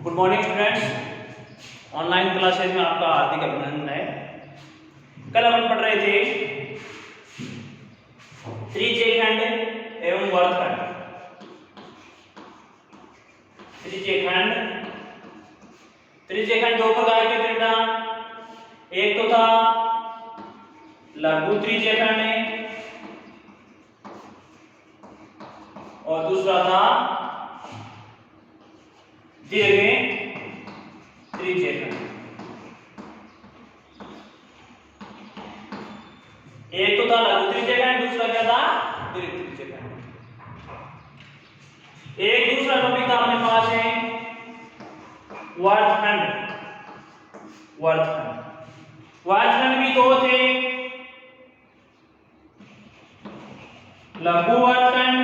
Good morning students, online classes में आपका हार्दिक अभिनंदन है। कल अपन पढ़ रहे थे त्रिज्यखंड एवं वर्गखंड। त्रिज्यखंड दो प्रकार के थे बेटा, एक तो था लघु त्रिज्यखंड और दूसरा था दीर्घ त्रिज्यखंड। एक तो था लघु त्रिज्यखंड, दूसरा क्या था दीर्घ त्रिज्यखंड। एक दूसरा टॉपिक था अपने पास है वर्गखंड। वर्गखंड भी दो थे, लघु वर्गखंड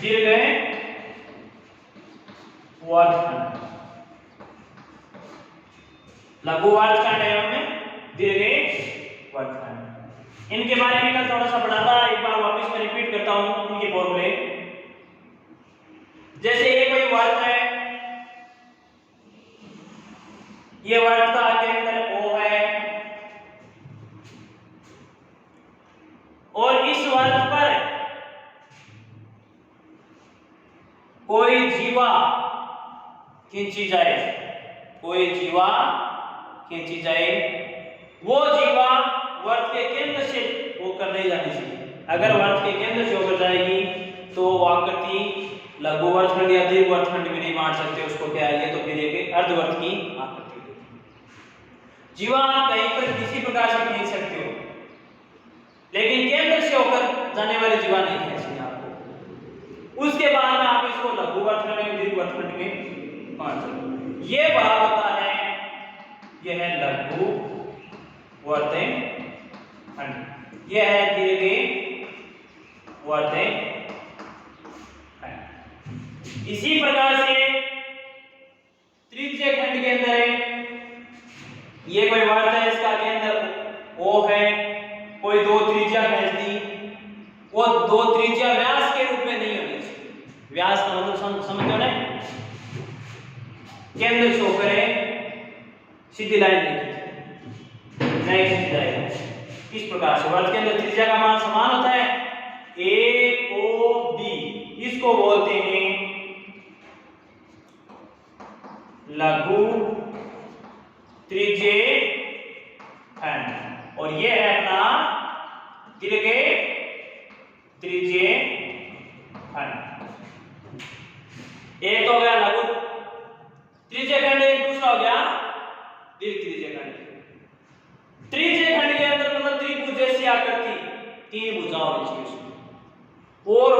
दीर्घ वर्गखंड। लघु वर्गखंड एवं दीर्घ वर्गखंड, इनके बारे में कल थोड़ा सा पढ़ा था। एक बार वापस मैं रिपीट करता हूं इनके फॉर्मूले। जैसे ये कोई वर्ग है, ये वर्ग का केंद्र O है और इस वर्ग पर कोई जीवा खींची जाए, कोई जीवा खींची जाए, वो जीवा वर्ग के केंद्र से होकर नहीं जानी चाहिए। अगर वर्ग के केंद्र से होकर जाएगी तो आकृति लघु वर्गखंड या दीर्घ वर्गखंड में नहीं बांट सकते उसको, क्या है ये तो फिर एक अर्धवर्ग की आकृति होगी। जीवा आप कहीं पर किसी प्रकार से खींच सकते हो, लेकिन केंद्र से होकर जाने वाली जीवा नहीं खींचनी आपको। उसके बाद में आप इसको लघु वर्गखंड या दीर्घ वर्गखंड में बांट सकते हो। ये भाग होता है, यह है लघु वर्गखंड, यह है दीर्घ वर्गखंड। इसी प्रकार से त्रिज्यखंड के अंदर ये कोई वर्ग है, इसका केंद्र O है, कोई दो त्रिज्या खींच दी, वो दो त्रिज्या व्यास के रूप में नहीं होनी चाहिए। व्यास का मतलब समझो ना, केंद्र से होकर सीधी लाइन नहीं खींची जाएगी। इस प्रकार से वर्ग के अंदर त्रिज्या का मान समान होता है AOB, इसको बोलते हैं लघु त्रिज्यखंड और ये है अपना दीर्घ त्रिज्यखंड। एक तो हो गया लघु त्रिज्यखंड, एक दूसरा हो गया दीर्घ त्रिज्यखंड। त्रिज्यखंड के अंदर मतलब त्रिभुज जैसी आकृति, तीन भुजा होनी चाहिए उसमें। और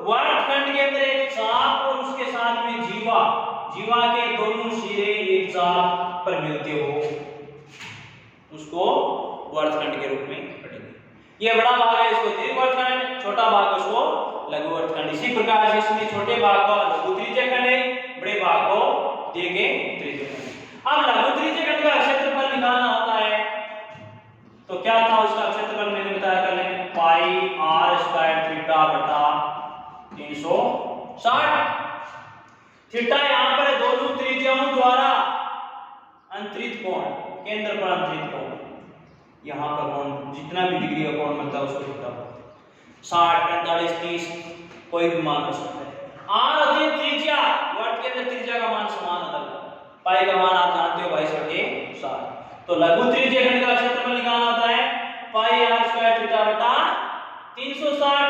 वर्गखंड के अंदर एक चाप और उसके साथ में जीवा, जीवा के दोनों सिरे एक चाप पर मिलते हो, उसको वर्गखंड के रूप में पढ़ेंगे। ये बड़ा भाग है, इसको दीर्घ वर्गखंड, छोटा भाग उसको लघु वर्गखंड। इसी प्रकार से इसमें छोटे भाग को लघु त्रिज्यखंड है, बड़े भाग को दीर्घ त्रिज्यखंड। अब लघु त्रिज्यखंड का क्षेत्रफल निकालना होता है, तो क्या था उसका क्षेत्रफल, मैंने बताया कल पाई r स्क्वायर थीटा बटा 360। थीटा यहां पर दोनों त्रिज्याओं द्वारा अंतरित कोण, केंद्र पर अंतरित कोण, यहां पर कोण जितना भी डिग्री का कोण बनता है उसको थीटा बोलते हैं। 60, 45, 30 कोई भी मान हो सकता है। r होती है त्रिज्या, वर्ग के अंदर त्रिज्या का मान समान होता है। पाई का मान आप जानते हो 22/7। तो लघु त्रिज्यखंड का क्षेत्रफल निकालना होता है पाई r स्क्वायर थीटा बटा 360।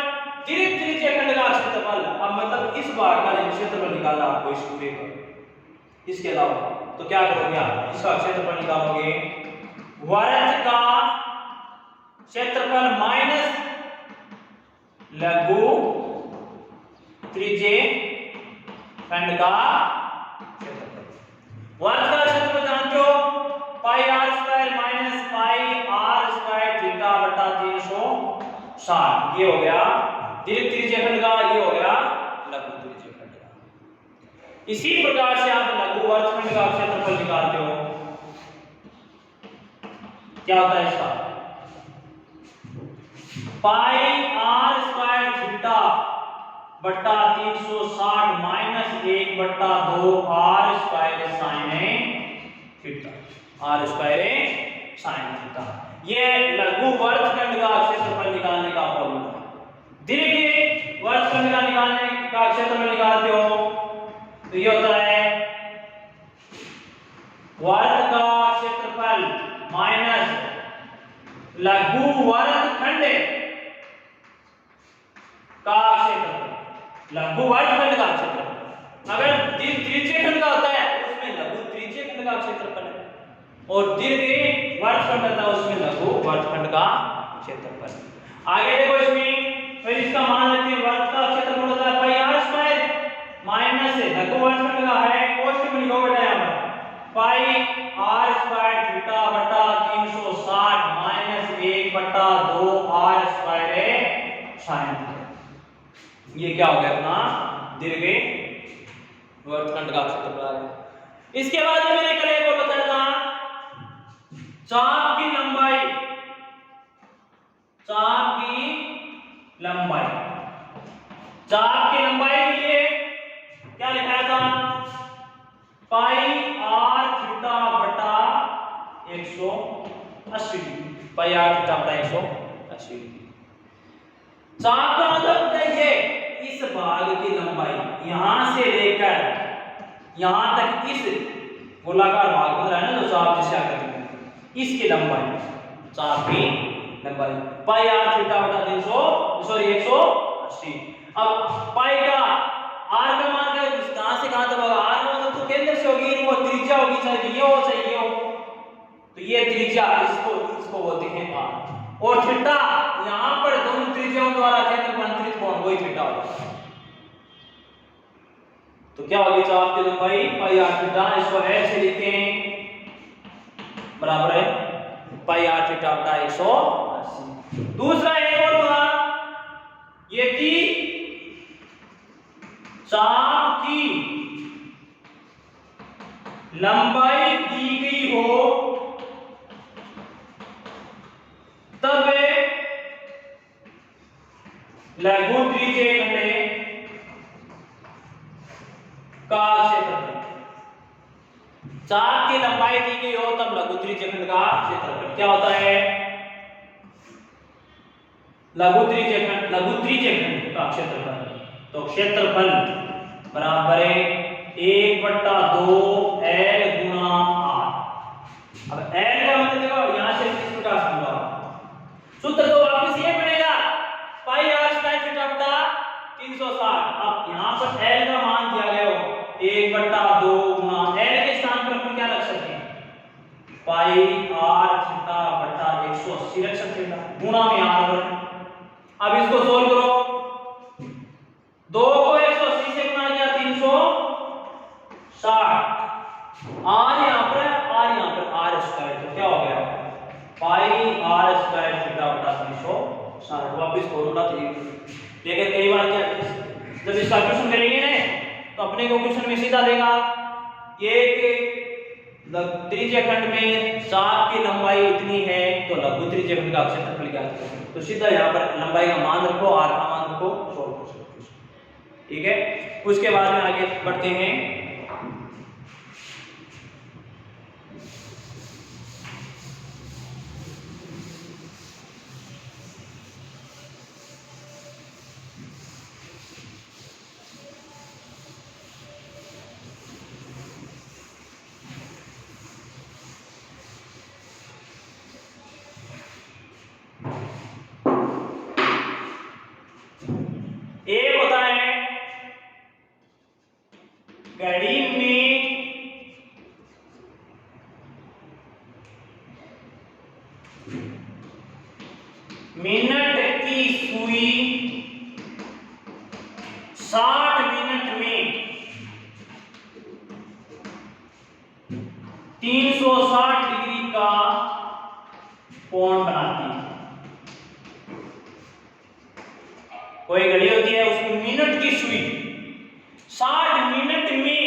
दीर्घ त्रिज्यखंड का क्षेत्रफल, अब मतलब इस भाग का क्षेत्रफल निकालना आपको, इस पूरे का। इसके अलावा तो क्या करोगे आप, इसका क्षेत्रफल निकालोगे, वर्ग का क्षेत्रफल माइनस लघु त्रिज्यखंड का क्षेत्रफल। वर्ग का क्षेत्रफल जानते हो, पाई r square minus pi r square theta बटा 360। ये हो गया दीर्घ त्रिज्यखंड का, ये हो गया लघु त्रिज्यखंड का। इसी प्रकार से आप लघु वर्गखंड का क्षेत्रफल निकालते हो, क्या होता है इसका, पाई r स्क्वायर थीटा बट्टा 360 minus 1/2 r square sine theta, r square sine theta. ये लघु वर्गखंड का क्षेत्रफल निकालने का फॉर्मूला है। दीर्घ वर्गखंड का निकालने का क्षेत्रफल निकालते हो तो ये होता है वर्ग का क्षेत्रफल माइनस लघु वर्गखंड का क्षेत्रफल, लघु वर्गखंड का क्षेत्रफल। अगर त्रिज्यखंड का होता है उसमें लघु त्रिज्यखंड का क्षेत्रफल है, और दीर्घ वर्गखंड होता है उसमें लघु वर्गखंड का क्षेत्रफल। आगे देखो इसमें, फिर इसका मान लेते हैं वर्ग का क्षेत्रफल होता है पाई आर स्क्वायर माइनस लघु वर्गखंड का है कोष्टक में लिखो बेटा यहां पर पाई आर स्क्वायर थीटा बटा 360 minus 1/2 r square sine theta. ये क्या हो गया अपना दीर्घ वर्गखंड का क्षेत्रफल है। इसके बाद मैंने कल एक और बताया था चाप की लंबाई, चाप की लंबाई, चाप की लंबाई के लिए क्या लिखाया था पाई आर थीटा बटा 180 डिग्री, पाई आर थीटा बटा 180 डिग्री। चाप का मतलब देखिए इस भाग की लंबाई यहां से लेकर यहां तक, इस गोलाकार भाग बन रहा है ना जो चाप जिसे आकृति में, इसकी लंबाई, चाप की लंबाई पाई आर थीटा बटा 180। अब पाई का आर का मान क्या कहां से कहां तक होगा, आर का मतलब तो केंद्र से होगी, वो त्रिज्या होगी, चाहे ये हो चाहे ये हो, तो ये त्रिज्या इसको बोलते हैं आर। और थीटा यहां पर दोनों त्रिज्याओं द्वारा केंद्र पर अंतरित कोण वही थीटा होगा। तो क्या होगी चाप की लंबाई पाई आर थीटा, इसको h से लिखते हैं बराबर है पाई आर थीटा बटा 180। दूसरा एक और था, यदि चाप की लंबाई दी गई हो तब लघु त्रिज्यखंड का क्षेत्रफल, चाप की लंबाई दी गई हो तब लघु त्रिज्यखंड का क्षेत्रफल क्या होता है, लघु त्रिज्यखंड का क्षेत्रफल। तो क्षेत्रफल बराबर है 1/2 L गुणा R। अब L का मतलब देखो यहां से इस प्रकार समझो, सूत्र तो वापस ये बनेगा पाई आर स्क्वायर थीटा बटा 360। अब यहां पर L का मान दिया गया हो 1/2 गुणा L के स्थान पर अपन क्या रख सकते हैं पाई आर थीटा बटा 180 रख सकते हैं गुणा में R। अब इसको सोल्व करो, 2 को 180 से गुणा किया 360, आर यहां पर आर स्क्वायर, तो क्या हो गया पाई आर स्क्वायर थीटा बटा 360। वापस फॉर्मूला तो लेकिन कई बार क्या जब इसका क्वेश्चन करेंगे ना तो अपने को क्वेश्चन में सीधा देगा एक त्रिज्यखंड में चाप की लंबाई इतनी है तो लघु त्रिज्यखंड का क्षेत्रफल क्या है, तो सीधा यहाँ पर लंबाई का मान रखो, आर का मान रखो, सॉल्व कर सकते हो। ठीक है, उसके बाद में आगे बढ़ते हैं। एक होता है घड़ी में मिनट की सुई 60 मिनट में 360 डिग्री का कोण बनाती है। कोई घड़ी होती है उसमें मिनट की सुई 60 मिनट में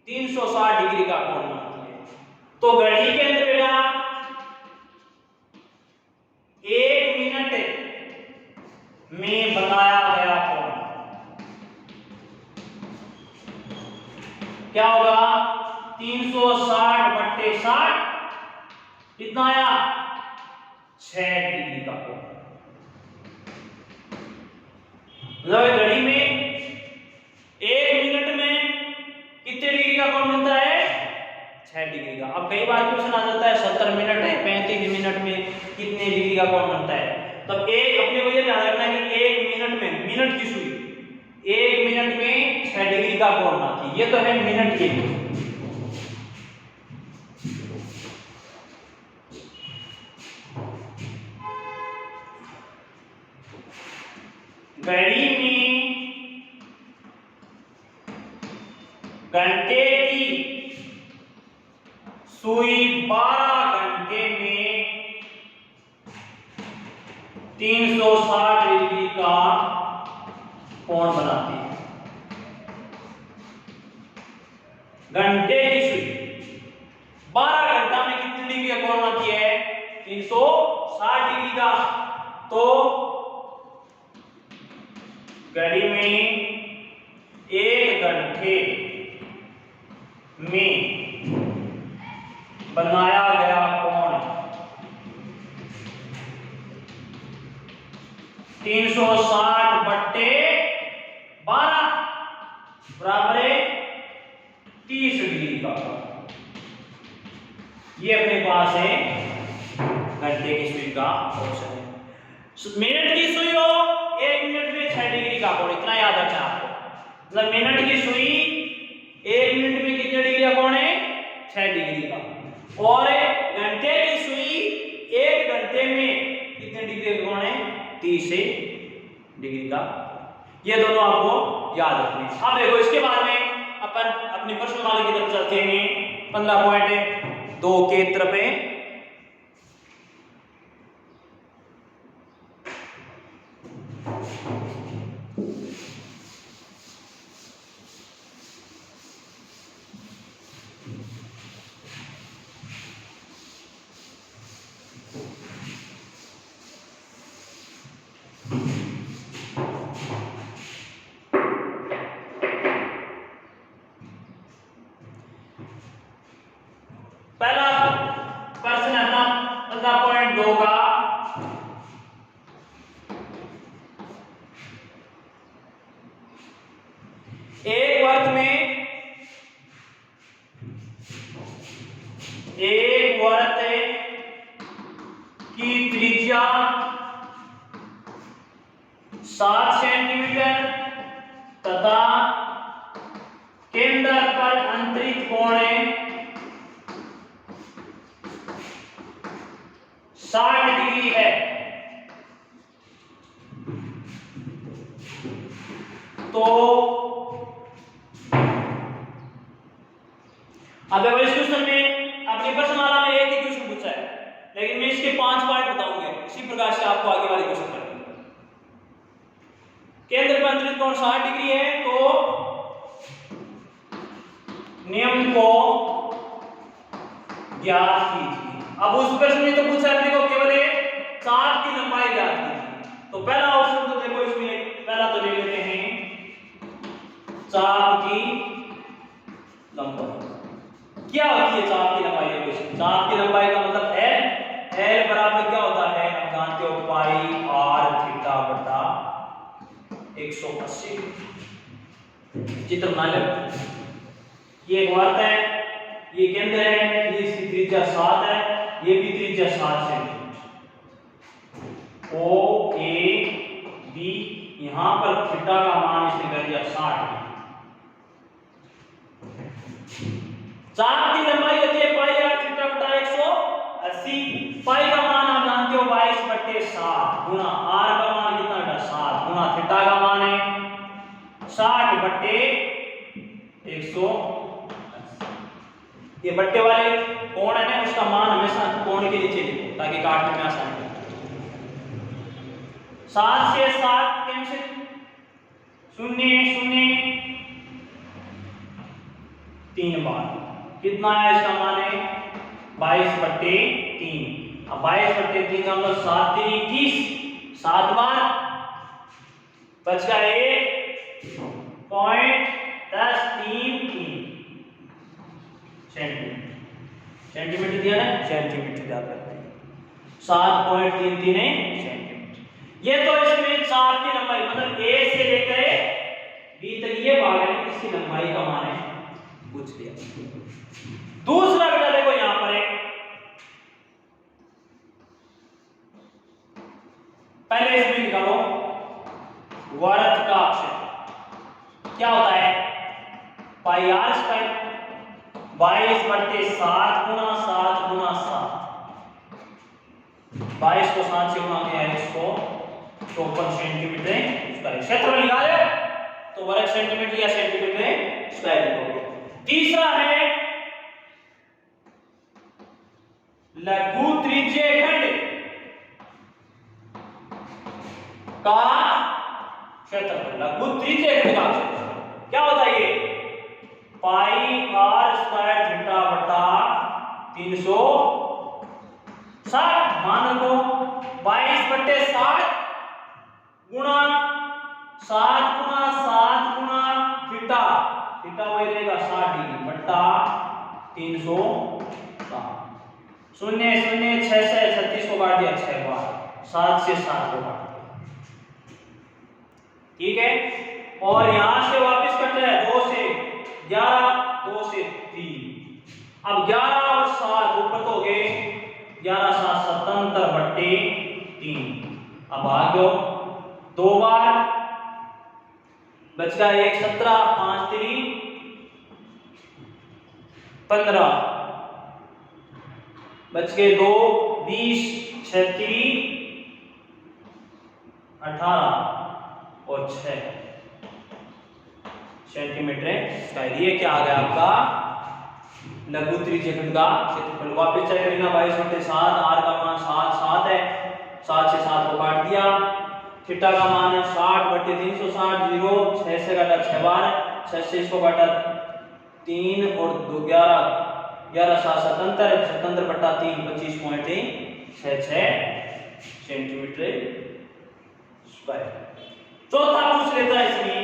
360 डिग्री का कोण बनाती है। तो घड़ी के अंदर बेटा 1 मिनट में बताया कितना आया 6 डिग्री का कोण। मतलब घड़ी में 1 मिनट में कितने डिग्री का कोण बनता है 6 डिग्री का। अब कई बार क्वेश्चन आ जाता है 70 मिनट है 35 मिनट में कितने डिग्री का कोण बनता है। तब एक अपने को ये ध्यान रखना है कि 1 मिनट में मिनट की सुई 1 मिनट में 6 डिग्री का कोण बनाती है। ये तो है मिनट के लिए। घड़ी में घंटे की सुई 12 घंटे में 360 डिग्री का कोण बनाती है। घंटे की सुई 12 घंटा में कितनी डिग्री का कोण बनाती है 360 डिग्री का। तो घड़ी में 1 घंटे में बनाया गया कोण 360 बट्टे 12 बराबर है 30 डिग्री का। ये अपने पास है घंटे की सुई का ऑप्शन है। मिनट की सुई हो 1 मिनट में 6 डिग्री का कोण, इतना याद रखना आपको। मतलब मिनट की सुई 1 मिनट में कितने डिग्री का कोण है 6 डिग्री का। और घंटे की सुई 1 घंटे में कितने डिग्री का कोण है 30 डिग्री का। ये दोनों आपको याद रखने। अब देखो इसके बाद में अपन अपनी प्रश्नमाला की तरफ चलते हैं। 15.2 के तरफ है। पहला प्रश्न है अपना 15.2 का। एक वर्ग में एक वर्ग की त्रिज्या 7 सेंटीमीटर तथा केंद्र पर अंतरित कोण 60 डिग्री है। तो अब देखो इस क्वेश्चन में अपनी प्रश्नमाला में एक ही क्वेश्चन पूछा है, लेकिन मैं इसके 5 पार्ट बताऊंगा। इसी प्रकार से आपको आगे वाले क्वेश्चन करने हैं। केंद्र पर अंतरित कोण 60 डिग्री है, तो नियम को ज्ञात कीजिए। अब उस प्रश्न में तो पूछा है देखो केवल चाप की लंबाई ज्ञात कीजिए। तो पहला ऑप्शन तो देखो इसमें पहला तो ले लेते हैं चाप की लंबाई। क्या होती है चाप की लंबाई? चाप की लंबाई का मतलब L बराबर क्या होता है आप जानते हो पाई r थीटा बटा 180। चित्र बना लो। ये एक वर्ग है, ये केंद्र है, ये इसकी त्रिज्या 7 है, ये भी त्रिज्या 7 सेंटीमीटर। O A B यहां पर थीटा का मान इसने कर दिया 60। चाप की लंबाई होती है पाई r थीटा बटा 180। पाई का मान आप जानते हो 22/7 गुना r का मान कितना बेटा 7 गुना थीटा का मान है 60/180। ये बट्टे वाले कोण है ना, उसका मान हमेशा कोण के नीचे लिखो ताकि काटने में आसानी हो। 7 से 7 कैंसिल, 0 0 3 बार कितना है इसका मान है 22/3। अब 22/3 का मतलब 7 3 21, 7 बार बच गया 1.1033 सेंटीमीटर। सेंटीमीटर दिया ना, सेंटीमीटर याद रखते हैं, 7.33 सेंटीमीटर। ये तो इसमें चाप की लंबाई मतलब ए से लेकर बी तक ये भाग है, इसकी लंबाई का मान है पूछ लिया। दूसरा बेटा देखो यहां पर है, पहले इसमें निकालो वर्त का क्षेत्र क्या होता है, पाई आर स्क्वायर 22/7 गुना 7 गुना 7, 22 को 7 से गुणा किया 154 सेंटीमीटर स्क्वायर। क्षेत्रफल निकाले तो वर्ग सेंटीमीटर या सेंटीमीटर स्क्वायर लिखोगे। तीसरा है लघु त्रिज्यीय खंड का क्षेत्रफल। लघु त्रिज्यीय खंड का क्षेत्रफल क्या होता है, ये पाई आर स्क्वायर थीटा बटा 360 मान लो 22/7 गुणा 7 गुना 7 गुना थीटा, थीटा वही रहेगा 60 डिग्री बटा 360। 0 0 6 से 36 को काट दिया 6 बार, 7 से 7 को काट दिया, ठीक है। और यहां से वापस कट रहा है 2 से 11, 2 से 3। अब 11 और 7 ऊपर तो हो गए 11 7 77/3। अब भाग लो 2 बार, बच गया 1 17, 5 3 15, बच गए 2 20, 6 3 18 और 6 सेंटीमीटर स्क्वायर। ये क्या आ गया आपका लघु त्रिज्यीय खंड का क्षेत्रफल। वापस चेक करना 22/7, आर का मान 7 है, 7 से 7 को काट दिया, थीटा का मान है 60/360, 0 6 से काटा 6 बार, 6 से इसको काटा 3 और 2 11, 11 7 77, 77/3 25.66 सेंटीमीटर स्क्वायर। चौथा पूछ लेता है इसमें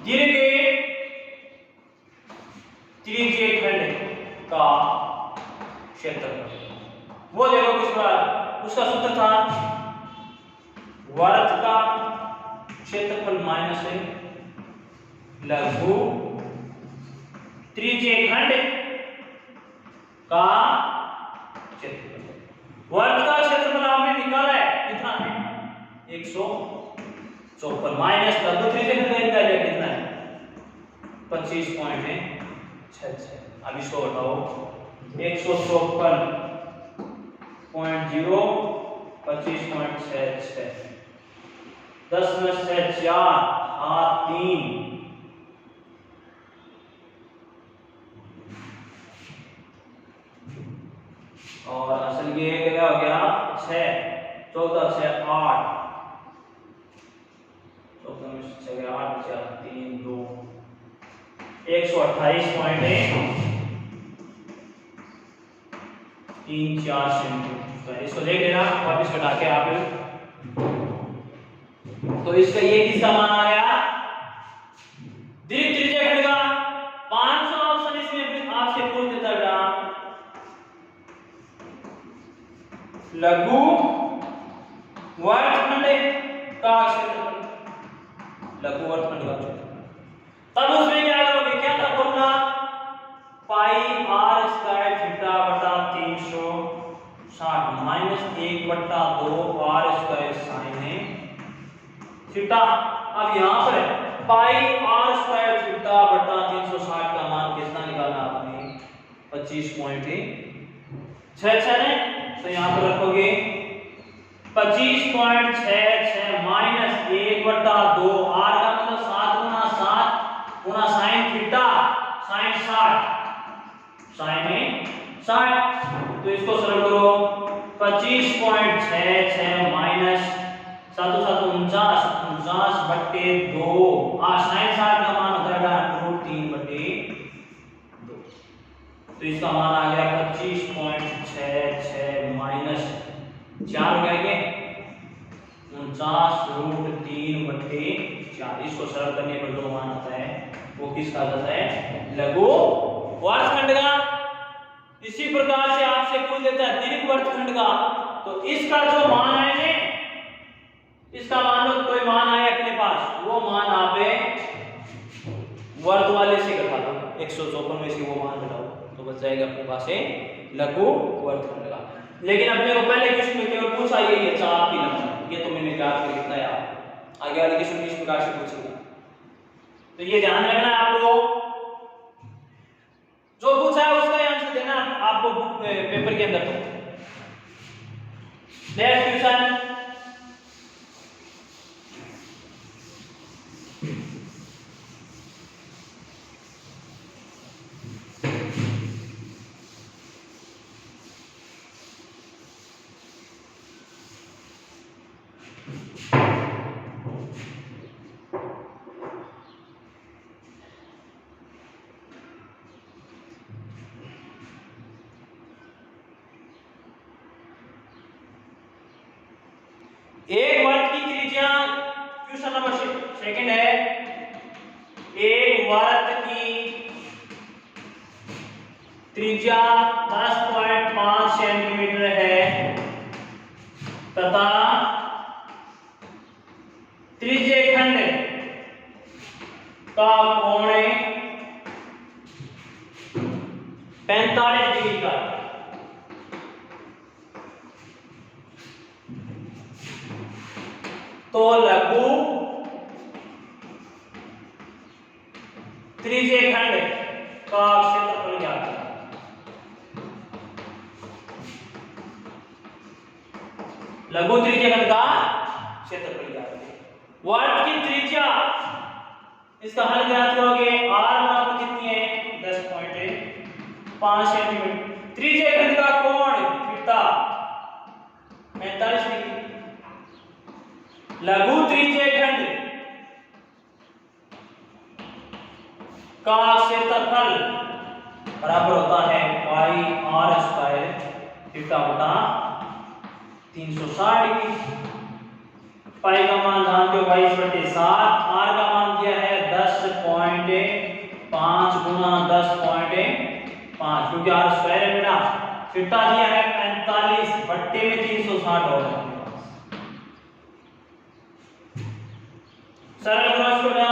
दीर्घ त्रिज्यीय खंड का क्षेत्रफल। वो देखो किस बार उसका सूत्र था वर्त का क्षेत्रफल माइनस लघु त्रिज्यीय खंड का क्षेत्रफल। वर्त का क्षेत्रफल आपने निकाला है कितना है 154 माइनस लघु त्रिज्यीय खंड का निकाला कितना है 25.66। अब इसको हटाओ 154.0 25.66, 10 में से 4 7 3 और असल ये क्या हो गया 6 14 से 8, 14 में से 6 8 4 3 2 128.34 सेंटीमीटर। इसको देख लेना वापस घटा के आप, तो इसका ये किसका मान आ गया दीर्घ त्रिज्यीय खंड का। 500 ऑप्शन इसमें आपसे पूछ देता बेटा लघु वर्तखंड का क्षेत्रफल, लघु वर्तखंड का क्षेत्रफल। तब उसमें क्या करोगे, क्या था formula pi r square theta बटा 360 minus 1/2 r square sine theta. अब यहां पर पाई आर स्क्वायर थीटा बटा 360 का मान कितना निकाला आपने 25.66 ने, तो यहां पर रखोगे 25.66 माइनस 1/2 आर का मतलब 7 गुना 7 गुना साइन थीटा साइन 60, तो इसको सरल करो 25.66 माइनस 7 7 49 49/2 साइन 60 का मान होता है √3/2, तो इसका मान आ गया 25.66 माइनस 4 हो गया 49 √3/4। इसको सरल करने पर जो मान आता है वो किसका आता है लघु वर्तखंड का। इसी प्रकार से आपसे पूछ लेता है दीर्घ वर्तखंड का, तो इसका जो मान आए, इसका मान लो कोई मान आए अपने पास, वो मान आप वर्त वाले से घटा दो, 154 में से वो मान घटाओ तो बच जाएगा अपने पास है लघु वर्तखंड का। लेकिन अपने को पहले क्वेश्चन में केवल पूछा ये चाप की लंबाई, ये तो मैंने याद करके बताया, आगे वाले क्वेश्चन में इस प्रकार से पूछेगा, तो ये ध्यान रखना है आपको, जो पूछा है उसका आंसर देना आपको पेपर के अंदर। नेक्स्ट क्वेश्चन, एक वर्त की त्रिज्या, क्वेश्चन नंबर सेकंड है, एक वर्त की त्रिज्या 10.5 सेंटीमीटर है तथा त्रिज्यखंड का कोण 45 डिग्री का, तो लघु त्रिज्यखंड का क्षेत्रफल ज्ञात करें। लघु त्रिज्यखंड का क्षेत्रफल ज्ञात करें। वर्त की त्रिज्या, इसका हल ज्ञात करोगे, r बराबर कितनी है 10.5 सेंटीमीटर। त्रिज्यखंड का कोण थीटा 45 डिग्री। लघु त्रिज्यखंड का क्षेत्रफल बराबर होता है पाई r स्क्वायर थीटा बटा 360 डिग्री। पाई का मान जानते हो 22/7, r का मान दिया है 10.5 गुना 10.5, क्योंकि r स्क्वायर है बेटा। थीटा दिया है 45 बट्टे में 360 होगा। सरल करो इसको ना,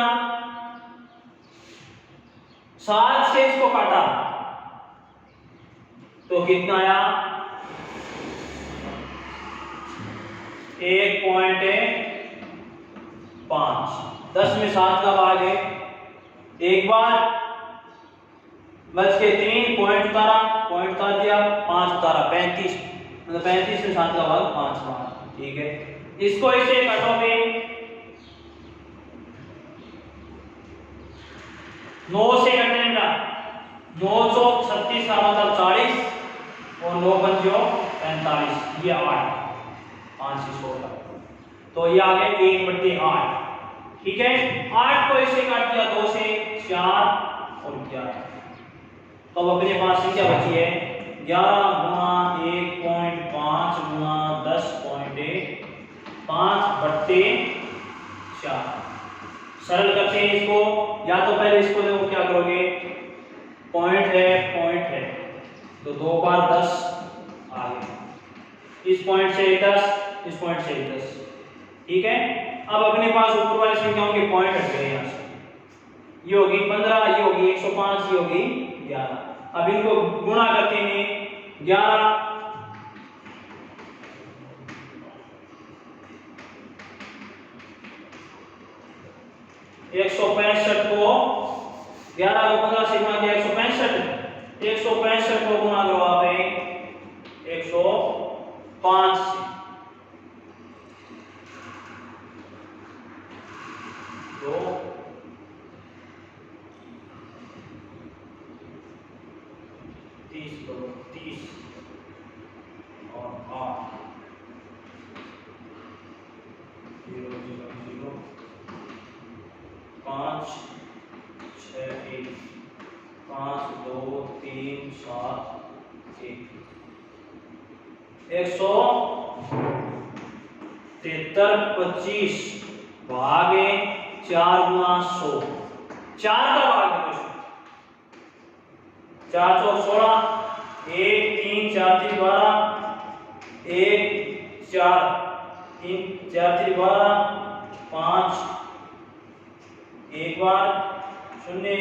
7 से इसको काटा तो कितना आया 1.5, 10 में 7 का भाग है, एक बार बच के 3 पॉइंट उतार दिया, 5 उतारा 35, मतलब 35 में 7 का भाग 5 बार, ठीक है। इसको इसे काटोगे 9 से कटेंगे ना, 9 चौक 36 का मतलब 40 और 9 पंजो 45, ये 8, 5 से 16, तो ये आ गए 1/8, ठीक है। 8 को इससे काट दिया 2 से 4 और 11, तो अब अपने पास संख्या बची है 11 गुना 1.5 गुना 10.5/4। सरल करते हैं इसको, या तो पहले इसको देखो क्या करोगे, पॉइंट है तो 2 बार 10 आ गया, इस पॉइंट से 10, इस पॉइंट से 10, ठीक है। अब अपने पास ऊपर वाली संख्याओं के पॉइंट हट गए यहाँ से, ये होगी 15, ये होगी 105, ये होगी 11। अब इनको गुणा करते हैं 11 165 को 11 को 15 से गुणा किया 165, 165 को गुणा करो आप 105 से, तो 30 करो 30 और 8 0 0 0 5 6 1 5 2 3 7 1 173 25 भागे 4 गुना 100, 4 का भाग देखो 4 चौक 16, 1 3 4 3 12, 1 4 3 4 3 12, 5 एक बार 0।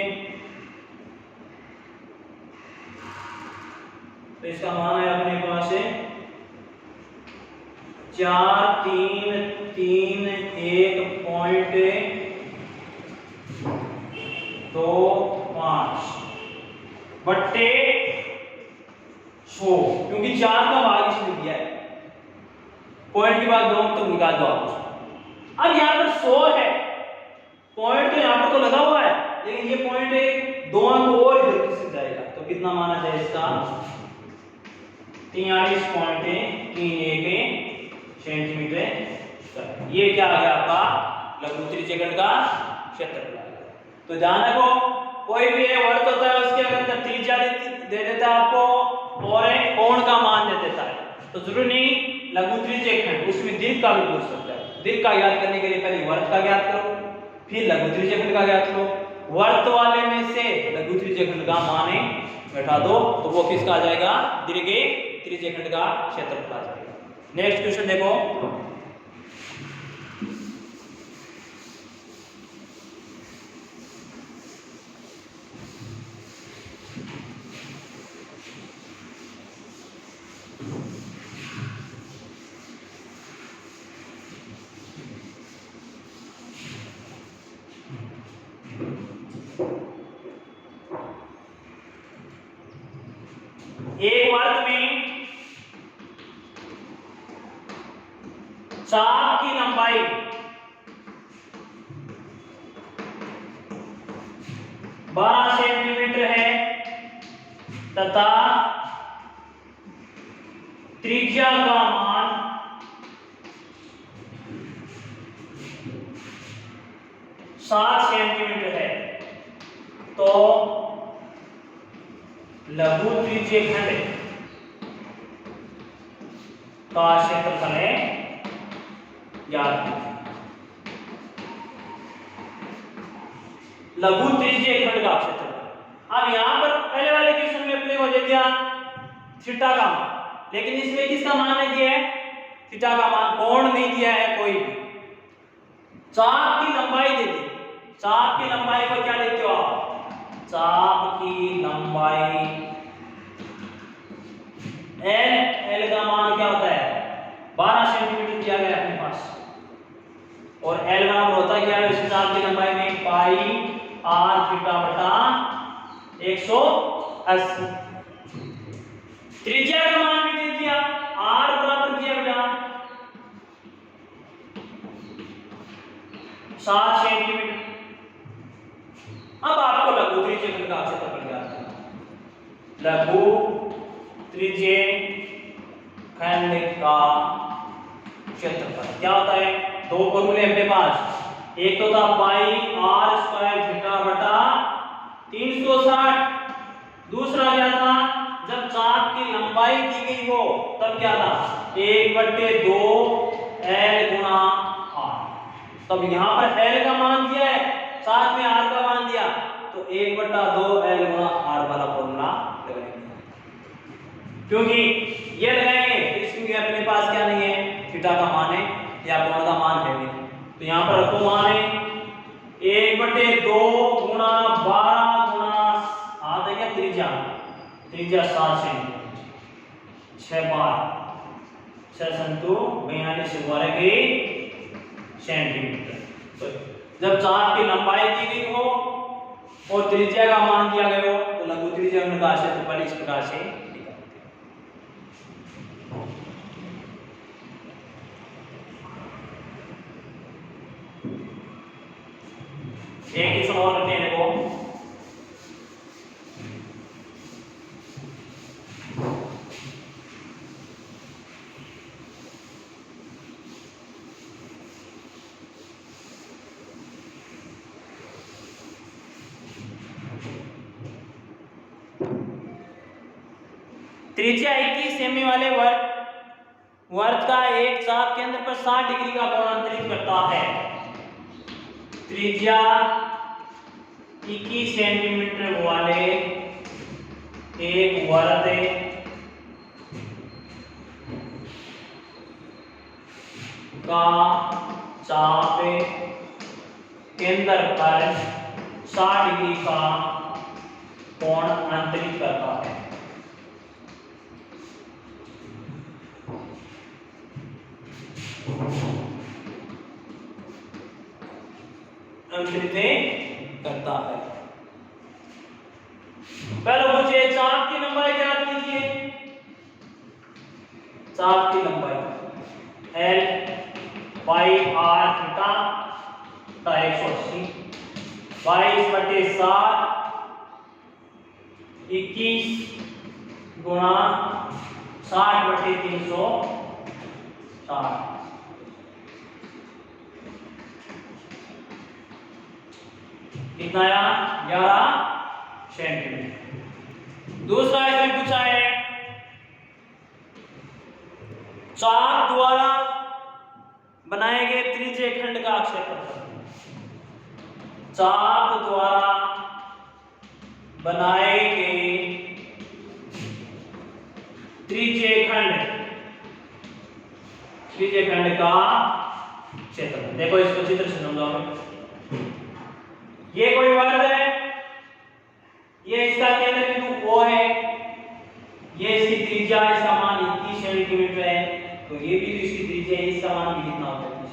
तो इसका मान है अपने पास है 4 3 3 1.25 बट्टे 100, क्योंकि 4 का भाग इसमें दिया है, पॉइंट के बाद 2 तक निकाल दो आप। अब यहाँ पर 100 है, पॉइंट तो यहाँ पर तो लगा हुआ है, लेकिन ये पॉइंट है 2 अंक और इधर से जाएगा, तो कितना माना जाए इसका 43.31 सेंटीमीटर। ये क्या आ गया आपका लघु त्रिज्यखंड का क्षेत्रफल। तो ध्यान रखो, कोई भी वर्त होता है उसके अंदर त्रिज्या दे देता है आपको और कोण का मान दे देता है, तो जरूरी नहीं लघु त्रिज्यखंड, उसमें दीर्घ का भी पूछ सकता है। दीर्घ का ज्ञात करने के लिए पहले वर्त का ज्ञात करो, फिर लघु त्रिज्यखंड का ज्ञात करो। वर्त वाले में से लघु त्रिज्यखंड का मान बैठा दो, तो वो किसका आ जाएगा, दीर्घ त्रिज्यखंड का क्षेत्रफल आ जाएगा। नेक्स्ट क्वेश्चन देखो, एक वर्ग में चाप की लंबाई 12 सेंटीमीटर है तथा त्रिज्या का मान 7 सेंटीमीटर है, तो लघु त्रिज्यखंड का क्षेत्रफल है याद कीजिए। लघु त्रिज्यखंड का क्षेत्रफल। अब यहां पर पहले वाले क्वेश्चन में अपने को दे दिया थीटा का मान, लेकिन इसमें किसका मान नहीं दिया है, थीटा का मान, कोण नहीं दिया है कोई भी। चाप की लंबाई दे दी, चाप की लंबाई को क्या लेते हो आप, चाप की लंबाई L का मान क्या होता है 12 सेंटीमीटर दिया गया अपने पास, और L का मान होता क्या है इस चाप की लंबाई में पाई r थीटा बटा 180। त्रिज्या का मान भी दे दिया, r बराबर किया बेटा 7 सेंटीमीटर। अब आपको लघु त्रिज्यखंड का क्षेत्रफल ज्ञात करना। लघु त्रिज्यखंड का क्षेत्रफल क्या होता है, दो फॉर्मूले अपने पास, एक तो था पाई r स्क्वायर थीटा बटा 360, दूसरा क्या था जब चाप की लंबाई दी गई हो तब क्या था 1/2 L गुणा r। तब यहां पर L का मान दिया है, साथ में r का मान दिया, तो 1/2 L गुणा r वाला फॉर्मूला लगाएंगे, क्योंकि ये लगाएंगे इसमें अपने पास क्या नहीं है, थीटा का मान है या कोण का मान है नहीं, तो यहां पर रखो मान है 1/2 गुणा 12 गुणा आ जाएगा त्रिज्या 7 सेंटीमीटर, 6 बार 6 संतु 42 से 12 के सेंटीमीटर। तो जब चाप की लंबाई दी गई हो और त्रिज्या का मान दिया गया हो तो लघु त्रिज्यखंड का क्षेत्रफल इस प्रकार से निकलते हैं। एक क्वेश्चन और करते हैं देखो, त्रिज्या 21 सेमी वाले वर्त का एक चाप केंद्र पर 60 डिग्री का कोणांतरित करता है। त्रिज्या 21 सेंटीमीटर वाले एक वर्त का चाप केंद्र पर 60 डिग्री का कोण अंतरित करता है। अंतरित करता है। पहले मुझे चाप की लंबाई ज्ञात कीजिए। चाप की लंबाई L बाई आर थीटा का 180 22/7 21 गुणा 60/360 कितना आया 11 सेंटीमीटर। दूसरा इसमें पूछा है चाप द्वारा बनाए गए त्रिज्य खंड का क्षेत्रफल। चाप द्वारा बनाए गए त्रिज्य खंड का क्षेत्रफल। देखो इसको चित्र से समझाओ। ये कोई वर्ग है, ये इसका केंद्र बिंदु O है, ये इसकी त्रिज्या इसका मान 21 सेंटीमीटर है, तो ये भी तो इसकी त्रिज्या है, इसका मान भी कितना होता है 21।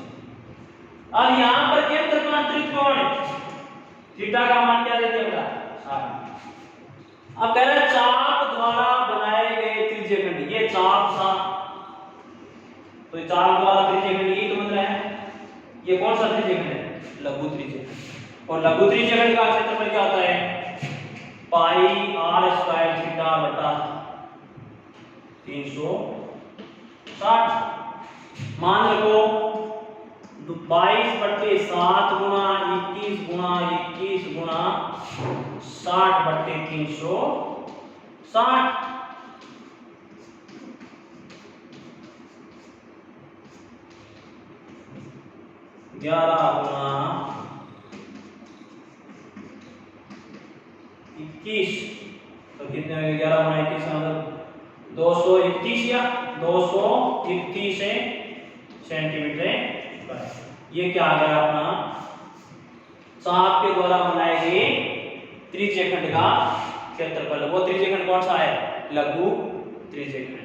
अब यहां पर केंद्र का अंतरित कोण थीटा का मान क्या देते हैं 60। अब कह रहा है चाप द्वारा बनाए गए त्रिज्य खंड, ये चाप था तो चाप द्वारा त्रिज्य खंड ये तो बन रहा है। ये कौन सा त्रिज्य खंड है लघु त्रिज्य खंड। और लघु त्रिज्य खंड का क्षेत्रफल क्या होता है पाई r स्क्वायर थीटा बटा 360। मान रखो 22/7 गुणा 21 गुणा 21 गुणा 60/360 11 गुणा 21 तो कितने हो गए 11 गुणा 21 मतलब 231 या 231 सेंटीमीटर। ये क्या आ गया अपना चाप के द्वारा बनाए गए त्रिज्य खंड का क्षेत्रफल। वो त्रिज्य खंड कौन सा है लघु त्रिज्य खंड।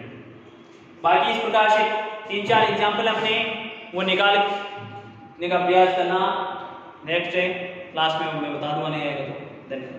बाकी इस प्रकार से 3-4 एग्जाम्पल अपने वो निकालने का प्रयास करना। नेक्स्ट क्लास में मैं बता दूंगा, नहीं आएगा तो धन्यवाद।